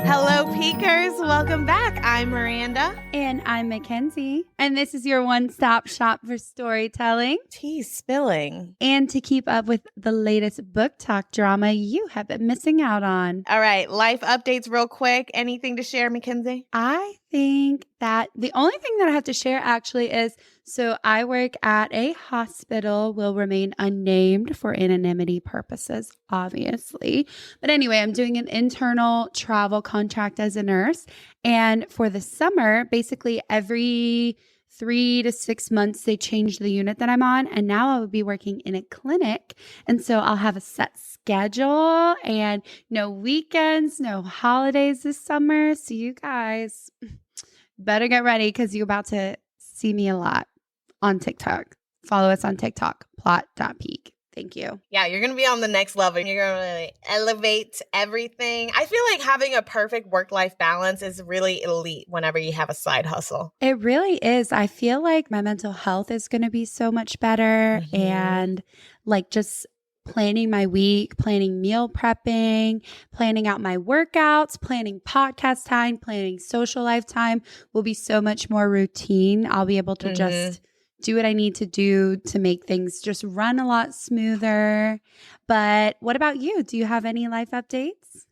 Hello, Peekers. Welcome back. I'm Miranda. And I'm Mackenzie. And this is your one-stop shop for storytelling. Tea spilling. And to keep up with the latest book talk drama you have been missing out on. All right, life updates real quick. Anything to share, Mackenzie? I think that the only thing that I have to share actually is, so I work at a hospital, will remain unnamed for anonymity purposes, obviously. But anyway, I'm doing an internal travel contract as a nurse. And for the summer, basically every 3 to 6 months, they change the unit that I'm on. And now I will be working in a clinic. And so I'll have a set schedule and no weekends, no holidays this summer. So you guys better get ready because you're about to see me a lot on TikTok. Follow us on TikTok, plot.peak. Thank you. Yeah, you're going to be on the next level. You're going to really elevate everything. I feel like having a perfect work-life balance is really elite whenever you have a side hustle. It really is. I feel like my mental health is going to be so much better. And like just planning my week, planning meal prepping, planning out my workouts, planning podcast time, planning social life time will be so much more routine. I'll be able to just do what I need to do to make things just run a lot smoother. But what about you? Do you have any life updates?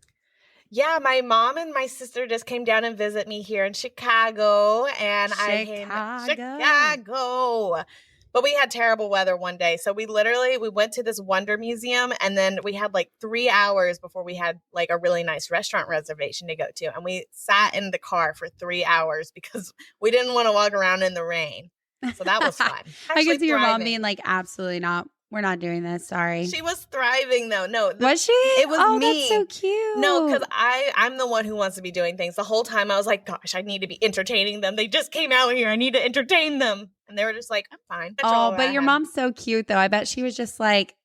Yeah, my mom and my sister just came down and visit me here in Chicago. And I came Chicago. But we had terrible weather one day. So we went to this Wonder Museum and then we had like 3 hours before we had like a really nice restaurant reservation to go to. And we sat in the car for 3 hours because we didn't want to walk around in the rain. So that was fun. I could see your mom being like, absolutely not. We're not doing this. Sorry. She was thriving though. No. Was she? It was me. That's so cute. No, because I'm the one who wants to be doing things. The whole time I was like, gosh, I need to be entertaining them. They just came out here. I need to entertain them. And they were just like, I'm fine. But your mom's so cute though. I bet she was just like,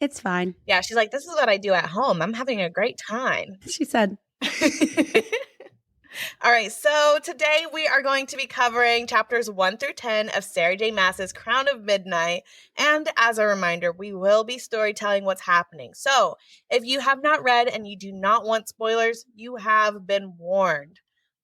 it's fine. Yeah. She's like, this is what I do at home. I'm having a great time. She said. All right, so today we are going to be covering chapters 1 through 10 of Sarah J. Maas's Crown of Midnight. And as a reminder, we will be storytelling what's happening. So if you have not read and you do not want spoilers, you have been warned.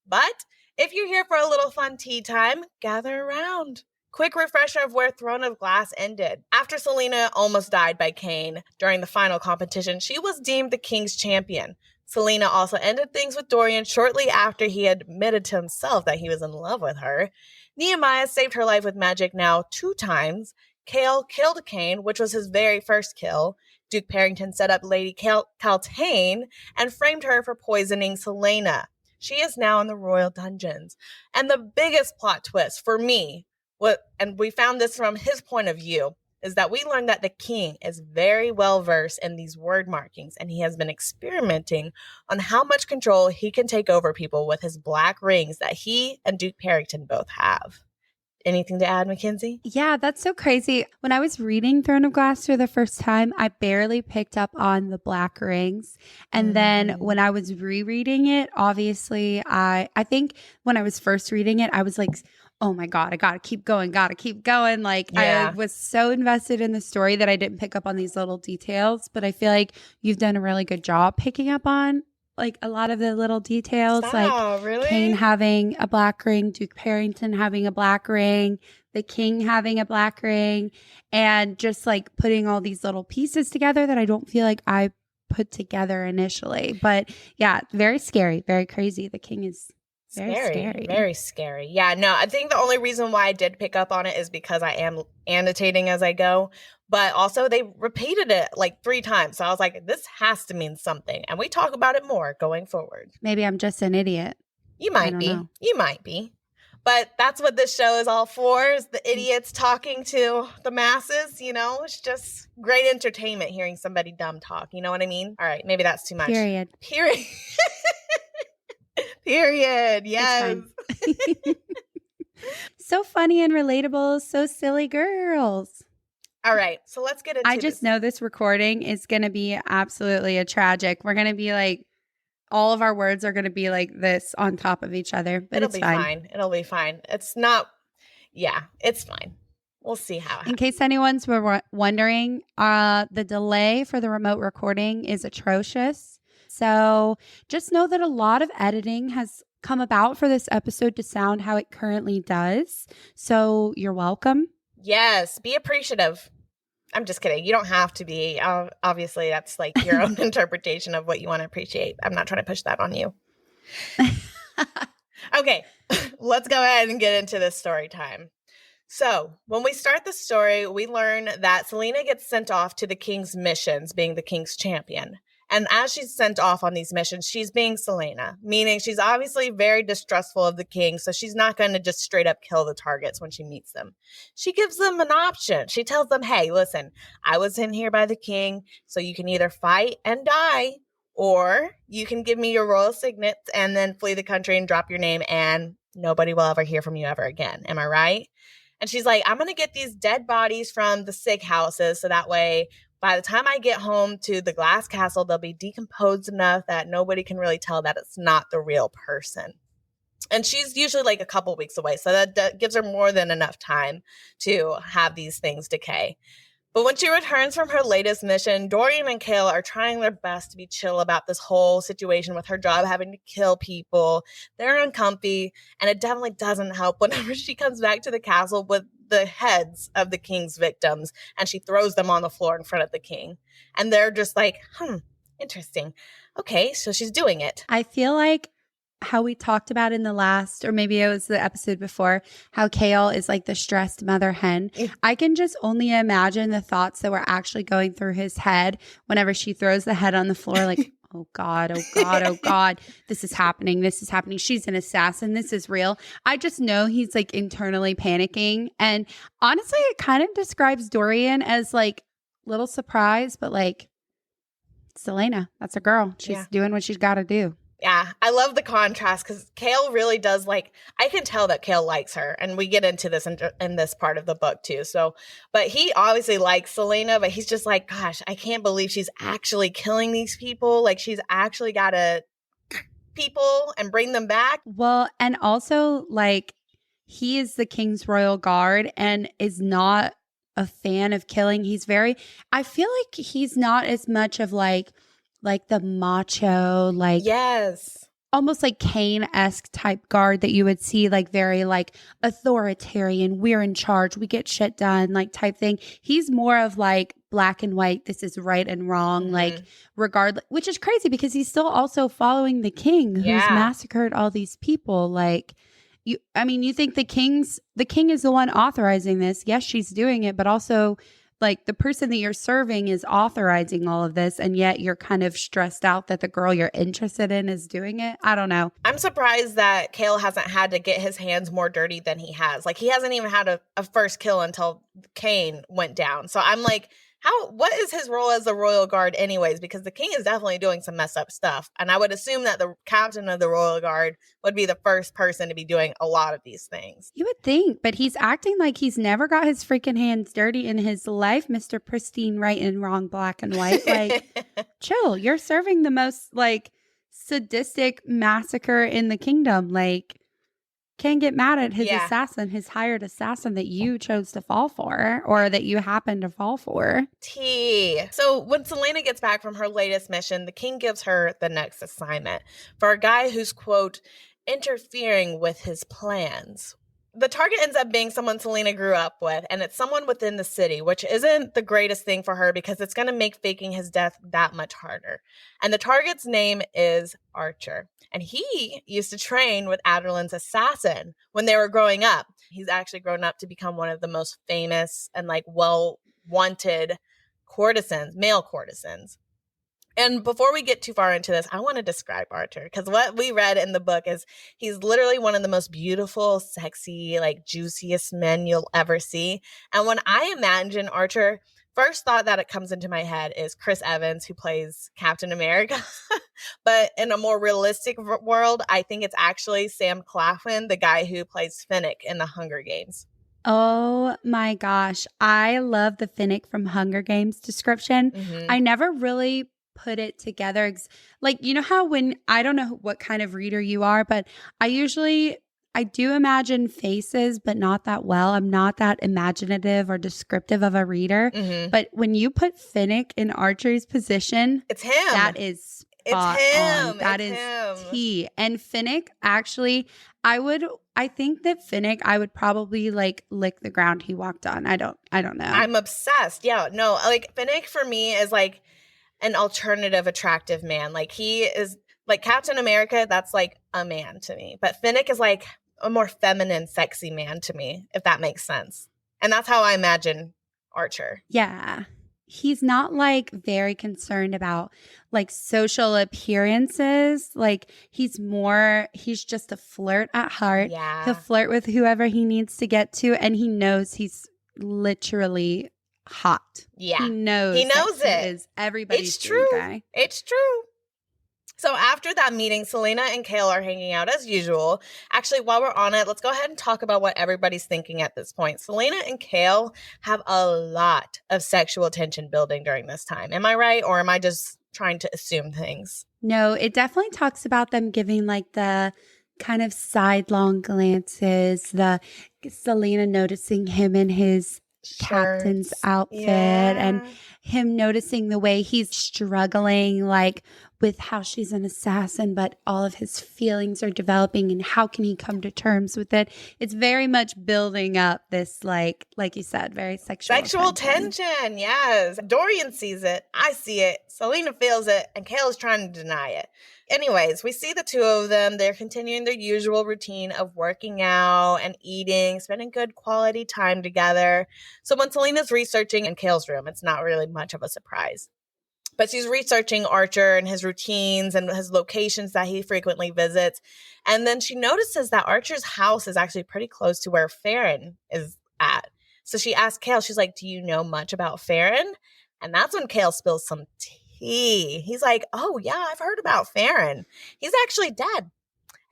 But if you're here for a little fun tea time, gather around. Quick refresher of where Throne of Glass ended. After Celaena almost died by Cain during the final competition, she was deemed the king's champion. Celaena also ended things with Dorian shortly after he admitted to himself that he was in love with her. Nehemiah saved her life with magic now 2 times. Chaol killed Cain, which was his very first kill. Duke Parrington set up Lady Caltaine and framed her for poisoning Celaena. She is now in the royal dungeons. And the biggest plot twist for me, and we found this from his point of view, is that we learned that the king is very well versed in these word markings, and he has been experimenting on how much control he can take over people with his black rings that he and Duke Parrington both have. Anything to add, Mackenzie? Yeah, that's so crazy. When I was reading Throne of Glass for the first time, I barely picked up on the black rings. And then when I was rereading it, obviously, I think when I was first reading it, I was like, oh my God, I gotta keep going. Like I was so invested in the story that I didn't pick up on these little details, but I feel like you've done a really good job picking up on like a lot of the little details, really? Cain having a black ring, Duke Parrington having a black ring, the king having a black ring, and just like putting all these little pieces together that I don't feel like I put together initially. But yeah, very scary, very crazy. The king is very scary. Yeah, no, I think the only reason why I did pick up on it is because I am annotating as I go. But also they repeated it like 3 times. So I was like, this has to mean something. And we talk about it more going forward. Maybe I'm just an idiot. You might be. You might be. But that's what this show is all for, is the idiots talking to the masses, you know? It's just great entertainment hearing somebody dumb talk. You know what I mean? All right, maybe that's too much. Period. Period. Yes. So funny and relatable. So silly girls. All right. So let's get into I just know this recording is going to be absolutely a tragic. We're going to be like, all of our words are going to be like this on top of each other, but it's fine. It'll be fine. It's not. Yeah, it's fine. We'll see how it happens. In case anyone's wondering, the delay for the remote recording is atrocious. So just know that a lot of editing has come about for this episode to sound how it currently does. So you're welcome. Yes, be appreciative. I'm just kidding. You don't have to be. Obviously, that's like your own interpretation of what you want to appreciate. I'm not trying to push that on you. Okay, let's go ahead and get into this story time. So, when we start the story, we learn that Celaena gets sent off to the king's missions, being the king's champion. And as she's sent off on these missions, she's being Celaena, meaning she's obviously very distrustful of the king, so she's not going to just straight up kill the targets when she meets them. She gives them an option. She tells them, hey, listen, I was in here by the king, so you can either fight and die, or you can give me your royal signet and then flee the country and drop your name, and nobody will ever hear from you ever again. Am I right? And she's like, I'm going to get these dead bodies from the sick houses so that way by the time I get home to the glass castle, they'll be decomposed enough that nobody can really tell that it's not the real person. And she's usually like a couple weeks away, so that gives her more than enough time to have these things decay. But when she returns from her latest mission, Dorian and Chaol are trying their best to be chill about this whole situation with her job having to kill people. They're uncomfy, and it definitely doesn't help whenever she comes back to the castle with the heads of the king's victims, and she throws them on the floor in front of the king. And they're just like, interesting. Okay, so she's doing it. I feel like how we talked about in the last, or maybe it was the episode before, how Chaol is like the stressed mother hen. I can just only imagine the thoughts that were actually going through his head whenever she throws the head on the floor, like, oh God, oh God, oh God, this is happening. This is happening. She's an assassin. This is real. I just know he's like internally panicking. And honestly, it kind of describes Dorian as like little surprise, but like, Celaena, that's a girl. She's doing what she's got to do. Yeah, I love the contrast because Chaol really does I can tell that Chaol likes her, and we get into this in this part of the book too. So, but he obviously likes Celaena, but he's just like, gosh, I can't believe she's actually killing these people. Like, she's actually got to people and bring them back. Well, and also like he is the king's royal guard and is not a fan of killing. I feel like he's not as much of like the macho, like, yes, almost like Cain-esque type guard that you would see, like very like authoritarian, we're in charge, we get shit done, like type thing. He's more of like black and white, this is right and wrong, like regardless, which is crazy because he's still also following the king who's massacred all these people. Like, you think the king is the one authorizing this. Yes, she's doing it, but also like the person that you're serving is authorizing all of this, and yet you're kind of stressed out that the girl you're interested in is doing it. I don't know. I'm surprised that Chaol hasn't had to get his hands more dirty than he has. Like, he hasn't even had a first kill until Cain went down. So I'm like, what is his role as the royal guard anyways? Because the king is definitely doing some messed up stuff. And I would assume that the captain of the royal guard would be the first person to be doing a lot of these things. You would think, but he's acting like he's never got his freaking hands dirty in his life, Mr. Pristine, right and wrong, black and white. Like, chill. You're serving the most like sadistic massacre in the kingdom. Like, can't get mad at his assassin, his hired assassin that you chose to fall for, or that you happen to fall for. So when Celaena gets back from her latest mission, the king gives her the next assignment for a guy who's, quote, interfering with his plans. The target ends up being someone Celaena grew up with, and it's someone within the city, which isn't the greatest thing for her because it's going to make faking his death that much harder. And the target's name is Archer. And he used to train with Aderlin's assassin when they were growing up. He's actually grown up to become one of the most famous and like well-wanted male courtesans. And before we get too far into this, I want to describe Archer because what we read in the book is he's literally one of the most beautiful, sexy, like juiciest men you'll ever see. And when I imagine Archer, first thought that it comes into my head is Chris Evans, who plays Captain America. But in a more realistic world, I think it's actually Sam Claflin, the guy who plays Finnick in the Hunger Games. Oh my gosh. I love the Finnick from Hunger Games description. I never really put it together. Like, you know how I don't know what kind of reader you are, but I do imagine faces, but not that well. I'm not that imaginative or descriptive of a reader. But when you put Finnick in Archer's position, it's him. That is It's spot on. him. That It's is him. tea. And Finnick, actually, I think that Finnick, I would probably like lick the ground he walked on. I don't know. I'm obsessed. Yeah, no, like Finnick for me is like an alternative attractive man. Like he is like Captain America, that's like a man to me. But Finnick is like a more feminine, sexy man to me, if that makes sense. And that's how I imagine Archer. Yeah. He's not like very concerned about like social appearances. Like he's just a flirt at heart. Yeah. He'll flirt with whoever he needs to get to, and he knows he's literally hot. Yeah. He knows He knows that it. He is everybody's It's dream true. guy. It's true. So after that meeting, Celaena and Chaol are hanging out as usual. Actually, while we're on it, let's go ahead and talk about what everybody's thinking at this point. Celaena and Chaol have a lot of sexual tension building during this time. Am I right? Or am I just trying to assume things? No, it definitely talks about them giving like the kind of sidelong glances, the Celaena noticing him in his captain's outfit and him noticing the way he's struggling like with how she's an assassin, but all of his feelings are developing and how can he come to terms with it. It's very much building up this like you said, very sexual tension. Yes. Dorian sees it. I see it. Celaena feels it. And Chaol is trying to deny it. Anyways, we see the two of them. They're continuing their usual routine of working out and eating, spending good quality time together. So when Selena's researching in Chaol's room, it's not really much of a surprise. But she's researching Archer and his routines and his locations that he frequently visits. And then she notices that Archer's house is actually pretty close to where Farron is at. So she asks Chaol, she's like, do you know much about Farron? And that's when Chaol spills some tea. He's like, oh, yeah, I've heard about Farron. He's actually dead.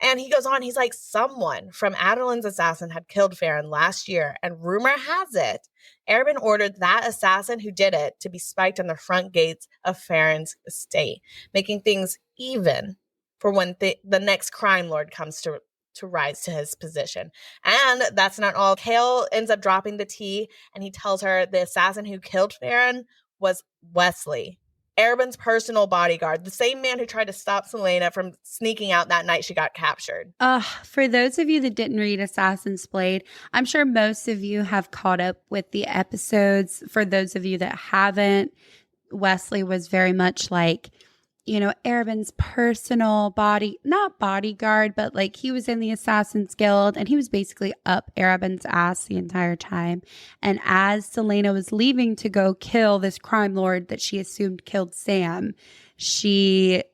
And he goes on, he's like, someone from Adelin's assassin had killed Farron last year. And rumor has it, Arobynn ordered that assassin who did it to be spiked on the front gates of Farron's estate, making things even for when the next crime lord comes to rise to his position. And that's not all. Chaol ends up dropping the tea, and he tells her the assassin who killed Farron was Wesley, Arobynn's personal bodyguard, the same man who tried to stop Celaena from sneaking out that night she got captured. For those of you that didn't read Assassin's Blade, I'm sure most of you have caught up with the episodes. For those of you that haven't, Wesley was very much like, Arobynn's personal not bodyguard, but like he was in the Assassin's Guild and he was basically up Arobynn's ass the entire time. And as Celaena was leaving to go kill this crime lord that she assumed killed Sam, she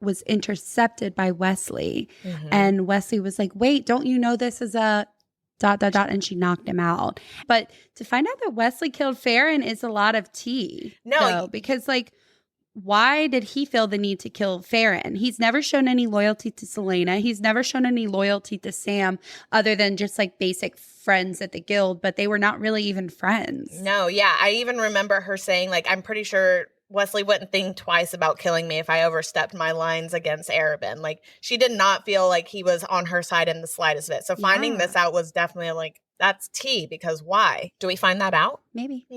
was intercepted by Wesley. Mm-hmm. And Wesley was like, wait, don't you know this is a ... and she knocked him out. But to find out that Wesley killed Farron is a lot of tea. No, because like, why did he feel the need to kill Farron? He's never shown any loyalty to Celaena. He's never shown any loyalty to Sam other than just like basic friends at the guild, but they were not really even friends. No, yeah. I even remember her saying like, I'm pretty sure Wesley wouldn't think twice about killing me if I overstepped my lines against Arobynn. Like she did not feel like he was on her side in the slightest bit. So finding this out was definitely like, that's tea, because why? Do we find that out? Maybe.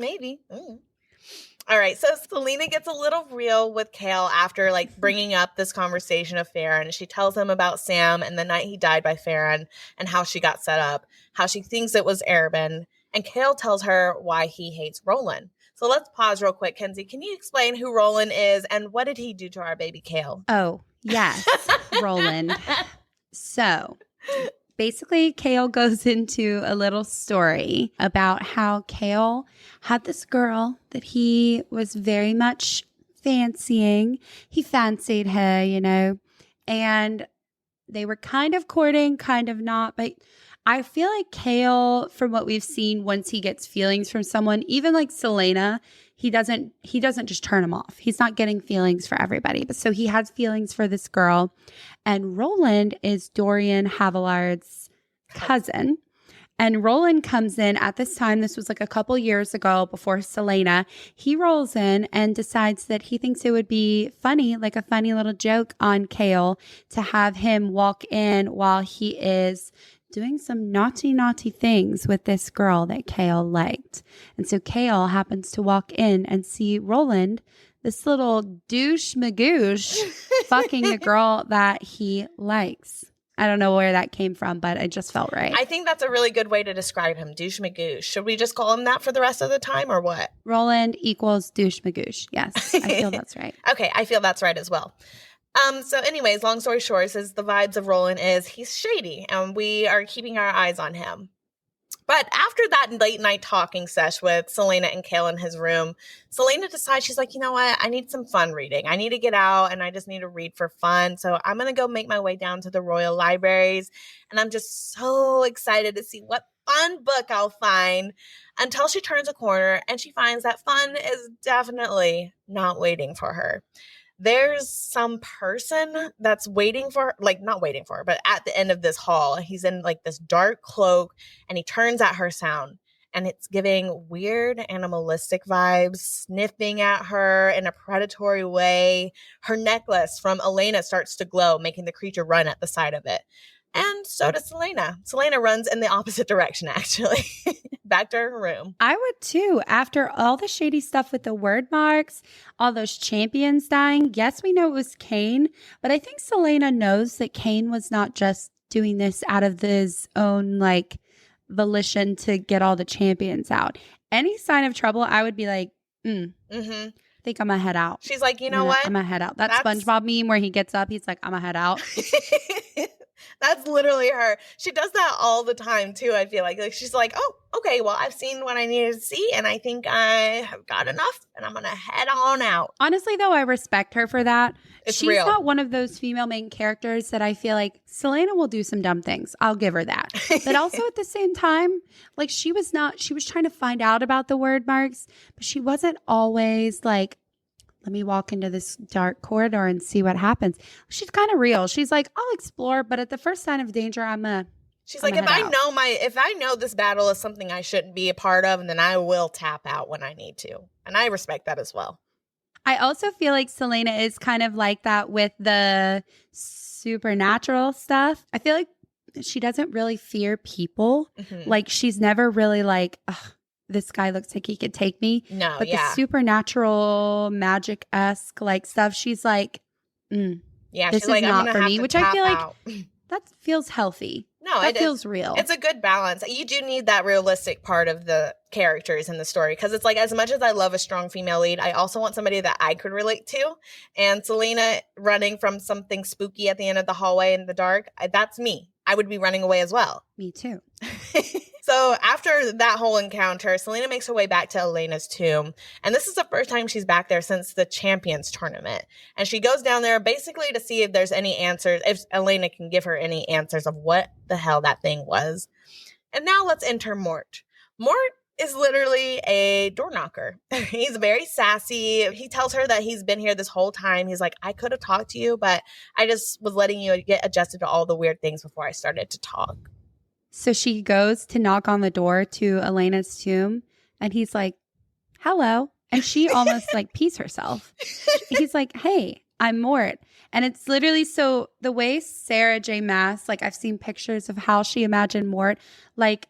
All right, so Celaena gets a little real with Chaol after like bringing up this conversation of Farron. She tells him about Sam and the night he died by Farron and how she got set up, how she thinks it was Arobynn, and Chaol tells her why he hates Roland. So let's pause real quick. Kenzie, can you explain who Roland is and what did he do to our baby Chaol? Oh, yes, Roland. So basically, Chaol goes into a little story about how Chaol had this girl that he was very much fancying. He fancied her, and they were kind of courting, kind of not. But I feel like Chaol, from what we've seen, once he gets feelings from someone, even like Celaena, he doesn't just turn him off. He's not getting feelings for everybody. But so he has feelings for this girl. And Roland is Dorian Havilard's cousin. And Roland comes in at this time. This was like a couple years ago before Celaena. He rolls in and decides that he thinks it would be funny, like a funny little joke on Chaol, to have him walk in while he is doing some naughty things with this girl that Chaol liked. And so Chaol happens to walk in and see Roland this little douche magoosh fucking the girl that he likes. I don't know where that came from, but it just felt right. I think that's a really good way to describe him, douche magoosh. Should we just call him that for the rest of the time or what? Roland equals douche magoosh. Yes, I feel that's right. Okay, I feel that's right as well. So anyways, long story short is the vibes of Roland is he's shady and we are keeping our eyes on him. But after that late night talking sesh with Celaena and Chaol in his room, Celaena decides, she's like, you know what? I need some fun reading. I need to get out and I just need to read for fun. So I'm going to go make my way down to the royal libraries. And I'm just so excited to see what fun book I'll find until she turns a corner and she finds that fun is definitely not waiting for her. There's some person that's waiting for her, like not waiting for her, but at the end of this hall, he's in like this dark cloak and he turns at her sound and it's giving weird animalistic vibes, sniffing at her in a predatory way. Her necklace from Elena starts to glow, making the creature run at the sight of it. And so does Celaena. Celaena runs in the opposite direction, actually, back to her room. I would too. After all the shady stuff with the word marks, all those champions dying. Yes, we know it was Cain, but I think Celaena knows that Cain was not just doing this out of his own like volition to get all the champions out. Any sign of trouble, I would be like, I think I'm gonna head out. She's like, you know what? I'm gonna head out. That's SpongeBob meme where he gets up, he's like, I'm gonna head out. That's literally her. She does that all the time too, I feel like she's like, oh, okay, well, I've seen what I needed to see and I think I have got enough and I'm going to head on out. Honestly, though, I respect her for that. She's real. not one of those female main characters that I feel like Celaena will do some dumb things. I'll give her that. But also at the same time, like she was trying to find out about the word marks, but she wasn't always like, let me walk into this dark corridor and see what happens. She's kind of real. She's like, I'll explore, but at the first sign of danger, She's like, if I know this battle is something I shouldn't be a part of, then I will tap out when I need to. And I respect that as well. I also feel like Celaena is kind of like that with the supernatural stuff. I feel like she doesn't really fear people. Mm-hmm. Like she's never really like, ugh, this guy looks like he could take me. No, but the supernatural, magic-esque like stuff, she's like, this she's is like, not for me, which I feel out. Like that feels healthy. No, that feels real. It's a good balance. You do need that realistic part of the characters in the story because it's like as much as I love a strong female lead, I also want somebody that I could relate to. And Celaena running from something spooky at the end of the hallway in the dark, that's me. I would be running away as well. Me too. So after that whole encounter, Celaena makes her way back to Elena's tomb. And this is the first time she's back there since the Champions tournament. And she goes down there basically to see if there's any answers, if Elena can give her any answers of what the hell that thing was. And now let's enter Mort. Mort is literally a door knocker. He's very sassy. He tells her that he's been here this whole time. He's like, I could have talked to you, but I just was letting you get adjusted to all the weird things before I started to talk. So she goes to knock on the door to Elena's tomb and he's like, hello. And she almost like pees herself. He's like, hey, I'm Mort. And it's literally so the way Sarah J. Maas, like I've seen pictures of how she imagined Mort, like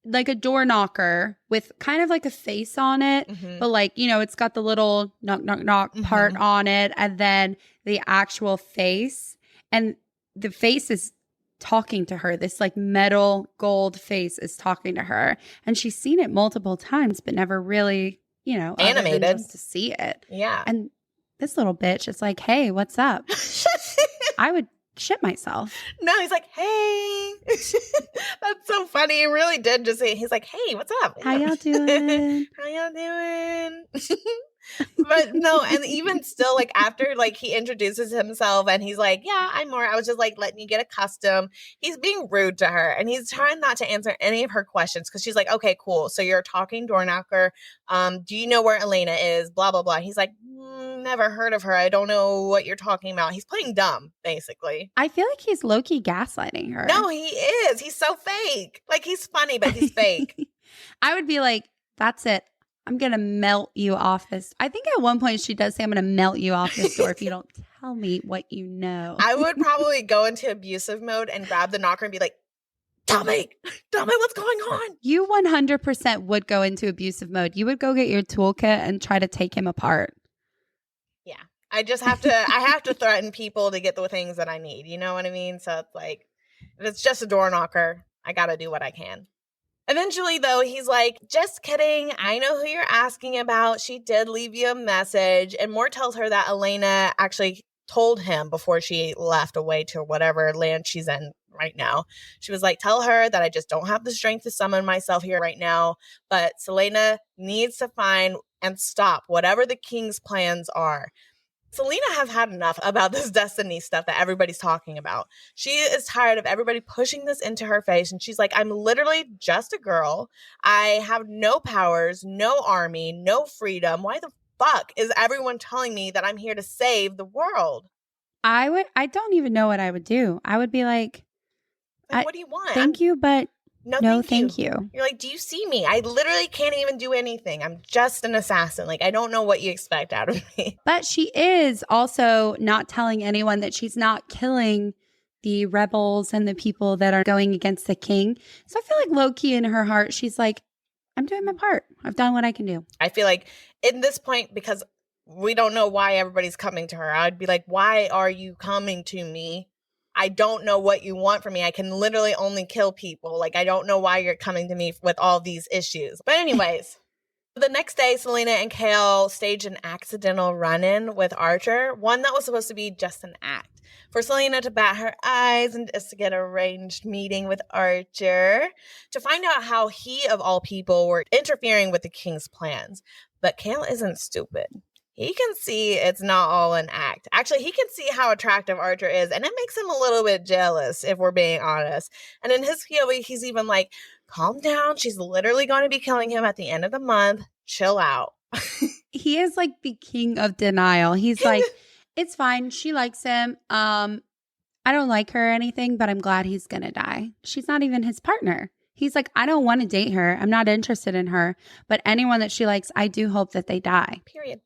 a door knocker with kind of like a face on it, but like, you know, it's got the little knock, knock, knock part on it and then the actual face. And the face is talking to her. This like metal gold face is talking to her. And she's seen it multiple times, but never really, you know, animated to see it. Yeah. And this little bitch is like, hey, what's up? I would shit myself. No, he's like, hey. That's so funny. He really did just say, he's like, hey, what's up? How y'all doing? How y'all doing? But no, and even still, like after like he introduces himself and he's like, yeah, I'm Mort. I was just like letting you get accustomed. He's being rude to her and he's trying not to answer any of her questions because she's like, okay, cool. So you're a talking door knocker. Do you know where Elena is? Blah, blah, blah. He's like, never heard of her. I don't know what you're talking about. He's playing dumb, basically. I feel like he's low-key gaslighting her. No, he is. He's so fake. Like he's funny, but he's fake. I would be like, that's it. I'm going to melt you off this. I think at one point she does say, I'm going to melt you off this door if you don't tell me what you know. I would probably go into abusive mode and grab the knocker and be like, tell me what's going on. You 100% would go into abusive mode. You would go get your toolkit and try to take him apart. I have to threaten people to get the things that I need. You know what I mean? So it's like, if it's just a door knocker, I got to do what I can. Eventually, though, he's like, just kidding. I know who you're asking about. She did leave you a message. And Mort tells her that Celaena actually told him before she left away to whatever land she's in right now. She was like, tell her that I just don't have the strength to summon myself here right now. But Celaena needs to find and stop whatever the king's plans are. Celaena has had enough about this destiny stuff that everybody's talking about. She is tired of everybody pushing this into her face. And she's like, I'm literally just a girl. I have no powers, no army, no freedom. Why the fuck is everyone telling me that I'm here to save the world? I don't even know what I would do. I would be like, what do you want? Thank you, but no, thank you. you. You're like, do you see me? I literally can't even do anything. I'm just an assassin. Like, I don't know what you expect out of me. But she is also not telling anyone that she's not killing the rebels and the people that are going against the king. So I feel like low-key in her heart, she's like, I'm doing my part. I've done what I can do. I feel like in this point, because we don't know why everybody's coming to her, I'd be like, why are you coming to me? I don't know what you want from me. I can literally only kill people. Like, I don't know why you're coming to me with all these issues. But anyways, the next day, Celaena and Chaol stage an accidental run-in with Archer, one that was supposed to be just an act. For Celaena to bat her eyes and just to get a arranged meeting with Archer to find out how he, of all people, were interfering with the king's plans. But Chaol isn't stupid. He can see it's not all an act. Actually, he can see how attractive Archer is, and it makes him a little bit jealous, if we're being honest. And in his POV, he's even like, calm down. She's literally going to be killing him at the end of the month. Chill out. He is like the king of denial. He's like, it's fine. She likes him. I don't like her or anything, but I'm glad he's going to die. She's not even his partner. He's like, I don't want to date her. I'm not interested in her. But anyone that she likes, I do hope that they die. Period.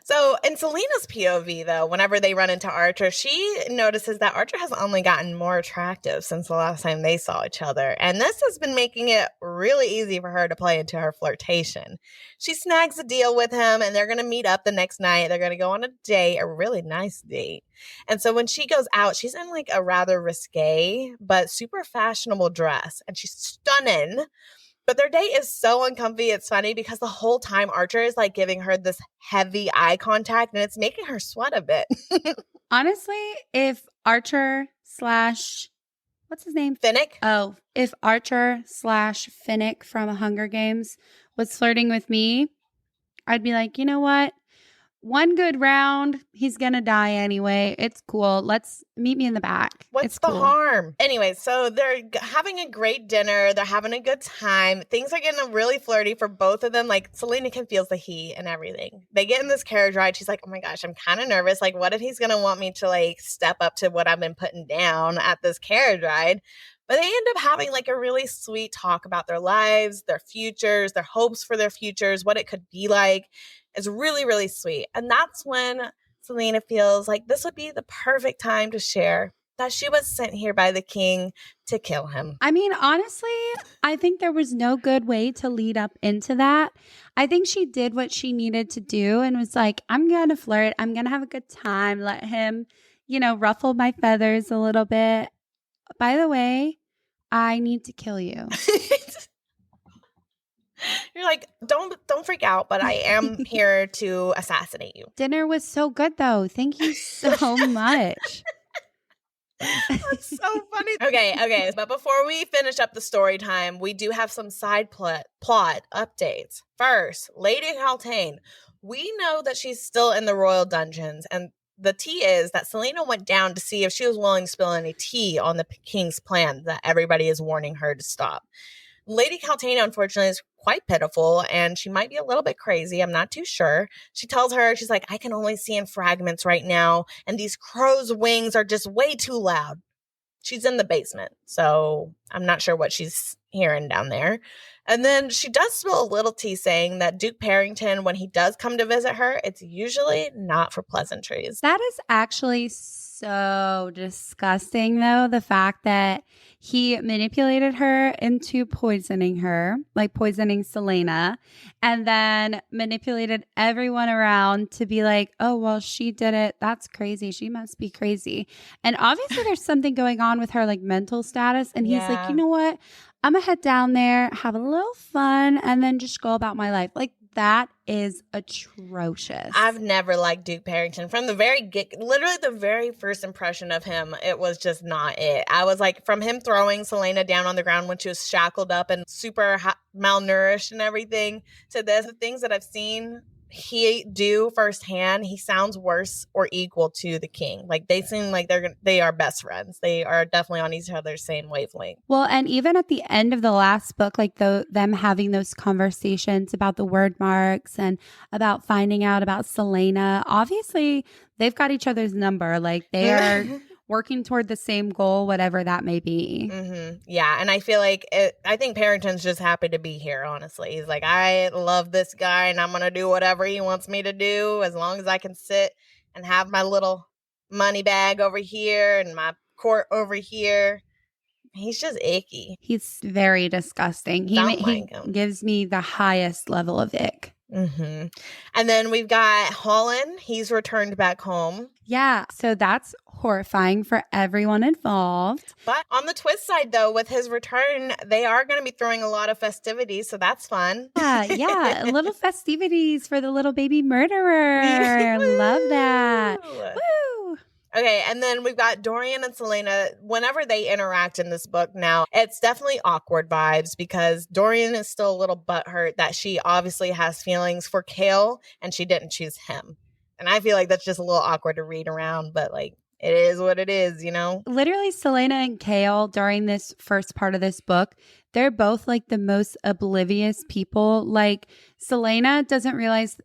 So in Celaena's POV, though, whenever they run into Archer, she notices that Archer has only gotten more attractive since the last time they saw each other. And this has been making it really easy for her to play into her flirtation. She snags a deal with him, and they're going to meet up the next night. They're going to go on a date, a really nice date. And so when she goes out, she's in like a rather risque but super fashionable dress. And she's stunning. But their date is so uncomfy. It's funny because the whole time Archer is like giving her this heavy eye contact and it's making her sweat a bit. Honestly, if Archer slash, what's his name? Finnick? Oh, if Archer slash Finnick from Hunger Games was flirting with me, I'd be like, you know what? One good round, he's going to die anyway. It's cool. Let's meet me in the back. What's the harm? Anyway, so they're having a great dinner. They're having a good time. Things are getting really flirty for both of them. Like, Celaena can feel the heat and everything. They get in this carriage ride. She's like, oh my gosh, I'm kind of nervous. Like, what if he's going to want me to, like, step up to what I've been putting down at this carriage ride? But they end up having, like, a really sweet talk about their lives, their futures, their hopes for their futures, what it could be like. It's really, really sweet. And that's when Celaena feels like this would be the perfect time to share that she was sent here by the king to kill him. I mean, honestly, I think there was no good way to lead up into that. I think she did what she needed to do and was like, I'm going to flirt. I'm going to have a good time. Let him, ruffle my feathers a little bit. By the way, I need to kill you. You're like, don't freak out, but I am here to assassinate you. Dinner was so good, though. Thank you so much. That's so funny. Okay. But before we finish up the story time, we do have some side plot updates. First, Lady Celaena. We know that she's still in the royal dungeons, and the tea is that Celaena went down to see if she was willing to spill any tea on the king's plan that everybody is warning her to stop. Lady Celaena, unfortunately, is quite pitiful, and she might be a little bit crazy. I'm not too sure. She tells her, she's like, I can only see in fragments right now, and these crow's wings are just way too loud. She's in the basement, so I'm not sure what she's hearing down there. And then she does spill a little tea saying that Duke Parrington, when he does come to visit her, it's usually not for pleasantries. That is actually so disgusting, though, the fact that he manipulated her into poisoning her, like poisoning Celaena, and then manipulated everyone around to be like, oh, well, she did it. That's crazy. She must be crazy. And obviously, there's something going on with her, like mental status. And he's like, you know what? I'm going to head down there, have a little fun, and then just go about my life. Like, that is atrocious. I've never liked Duke Parrington. From the literally the very first impression of him, it was just not it. I was like, from him throwing Celaena down on the ground when she was shackled up and super malnourished and everything, to the things that I've seen he do firsthand, he sounds worse or equal to the king. Like, they seem like they are best friends. They are definitely on each other's same wavelength. Well, and even at the end of the last book, like them having those conversations about the word marks and about finding out about Celaena, obviously they've got each other's number. Like, they are working toward the same goal, whatever that may be. Mm-hmm. Yeah, and I feel like I think Parrington's just happy to be here, honestly. He's like, I love this guy, and I'm going to do whatever he wants me to do as long as I can sit and have my little money bag over here and my court over here. He's just icky. He's very disgusting. He gives me the highest level of ick. Mm-hmm. And then we've got Holland. He's returned back home. Yeah, so that's horrifying for everyone involved. But on the twist side, though, with his return, they are going to be throwing a lot of festivities, so that's fun. Yeah, little festivities for the little baby murderer. Love that. Woo! Okay, and then we've got Dorian and Celaena. Whenever they interact in this book now, it's definitely awkward vibes because Dorian is still a little butthurt that she obviously has feelings for Chaol and she didn't choose him. And I feel like that's just a little awkward to read around, but like, it is what it is, you know? Literally, Celaena and Chaol, during this first part of this book, they're both like the most oblivious people. Like, Celaena doesn't realize,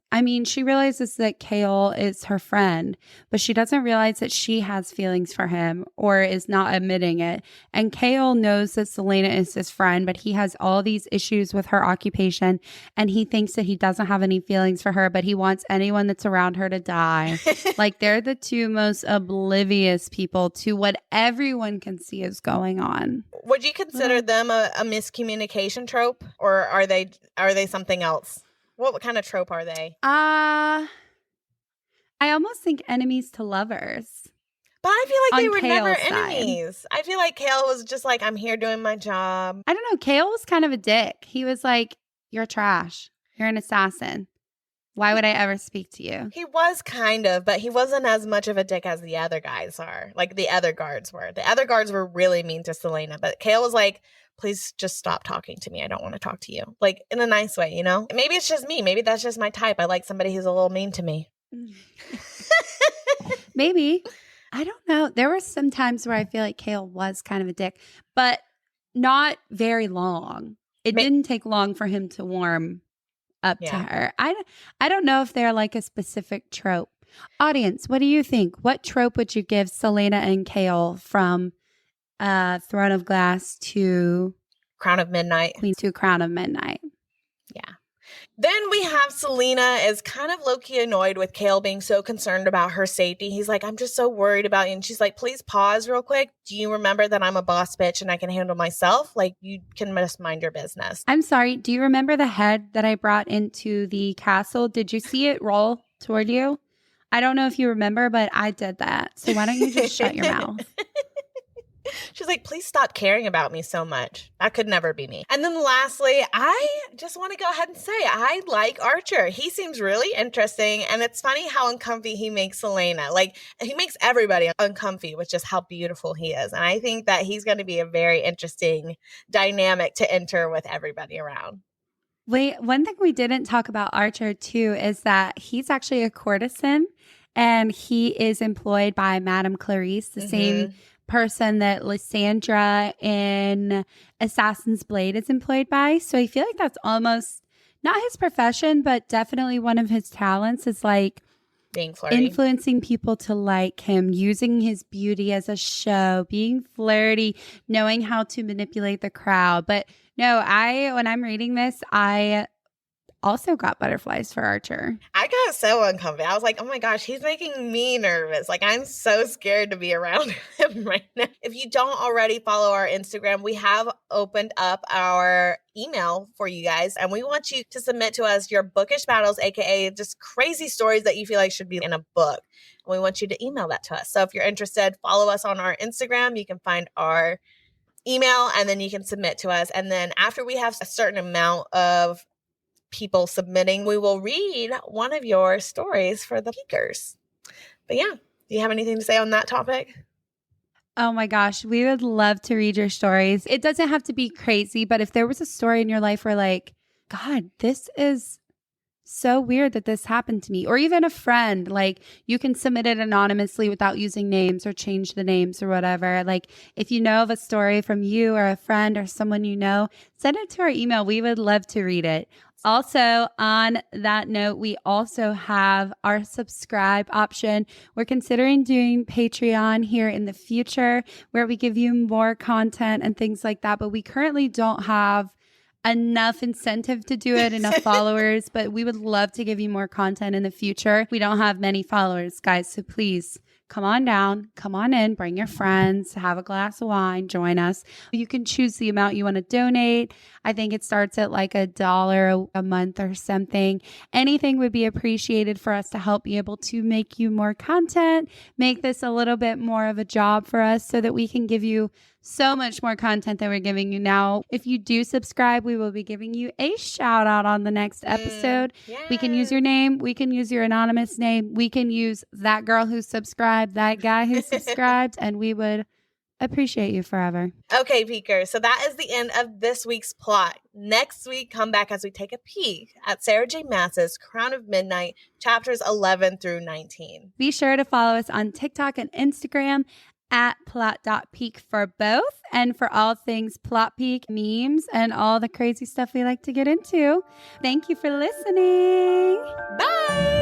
she realizes that Chaol is her friend, but she doesn't realize that she has feelings for him or is not admitting it. And Chaol knows that Celaena is his friend, but he has all these issues with her occupation, and he thinks that he doesn't have any feelings for her, but he wants anyone that's around her to die. Like, they're the two most oblivious people to what everyone can see is going on. Would you consider them a miscommunication trope, or are they something else? What kind of trope are they? I almost think enemies to lovers. But I feel like they were never enemies. I feel like Chaol was just like, I'm here doing my job. I don't know. Chaol was kind of a dick. He was like, you're trash. You're an assassin. Why would I ever speak to you? He was kind of, but he wasn't as much of a dick as the other guys are. Like, the other guards were. The other guards were really mean to Celaena, but Chaol was like, please just stop talking to me. I don't want to talk to you. Like, in a nice way, you know? Maybe it's just me. Maybe that's just my type. I like somebody who's a little mean to me. Maybe. I don't know. There were some times where I feel like Chaol was kind of a dick, but not very long. It didn't take long for him to warm up to her. I don't know if they're like a specific trope. Audience, what do you think? What trope would you give Celaena and Chaol from Throne of Glass to Crown of Midnight? Queen to Crown of Midnight. Yeah. Then we have Celaena is kind of low-key annoyed with Chaol being so concerned about her safety. He's like, I'm just so worried about you. And she's like, please pause real quick. Do you remember that I'm a boss bitch and I can handle myself? Like, you can just mind your business. I'm sorry. Do you remember the head that I brought into the castle? Did you see it roll toward you? I don't know if you remember, but I did that. So why don't you just shut your mouth? She's like, please stop caring about me so much. That could never be me. And then lastly, I just want to go ahead and say I like Archer. He seems really interesting. And it's funny how uncomfy he makes Celaena. Like, he makes everybody uncomfy with just how beautiful he is. And I think that he's going to be a very interesting dynamic to enter with everybody around. Wait, one thing we didn't talk about Archer too is that he's actually a courtesan, and he is employed by Madame Clarice, the same person that Lysandra in Assassin's Blade is employed by. So I feel like that's almost not his profession, but definitely one of his talents is like being flirty, influencing people to like him, using his beauty as a show, being flirty, knowing how to manipulate the crowd. But no, when I'm reading this, I also got butterflies for Archer. I was so uncomfortable. I was like, oh my gosh, he's making me nervous. Like, I'm so scared to be around him right now. If you don't already follow our Instagram, we have opened up our email for you guys, and we want you to submit to us your bookish battles, aka just crazy stories that you feel like should be in a book. And we want you to email that to us. So if you're interested, follow us on our Instagram. You can find our email, and then you can submit to us. And then after we have a certain amount of people submitting, we will read one of your stories for the peekers. But yeah, do you have anything to say on that topic? Oh my gosh, we would love to read your stories. It doesn't have to be crazy, but if there was a story in your life where like, God, this is so weird that this happened to me, or even a friend, like you can submit it anonymously without using names or change the names or whatever. Like if you know of a story from you or a friend or someone you know, send it to our email. We would love to read it. Also, on that note, we also have our subscribe option. We're considering doing Patreon here in the future where we give you more content and things like that, but we currently don't have enough incentive to do it, enough followers, but we would love to give you more content in the future. We don't have many followers, guys, so please come on down, come on in, bring your friends, have a glass of wine, join us. You can choose the amount you want to donate. I think it starts at like $1 a month or something. Anything would be appreciated for us to help be able to make you more content, make this a little bit more of a job for us so that we can give you so much more content than we're giving you now. If you do subscribe, we will be giving you a shout out on the next episode. We can use your name. We can use your anonymous name. We can use that girl who subscribed, that guy who subscribed, and we would appreciate you forever. Okay, Peekers. So that is the end of this week's plot. Next week, come back as we take a peek at Sarah J. Maas's Crown of Midnight, chapters 11 through 19. Be sure to follow us on TikTok and Instagram at plot.peak for both, and for all things plot peak memes and all the crazy stuff we like to get into. Thank you for listening. Bye.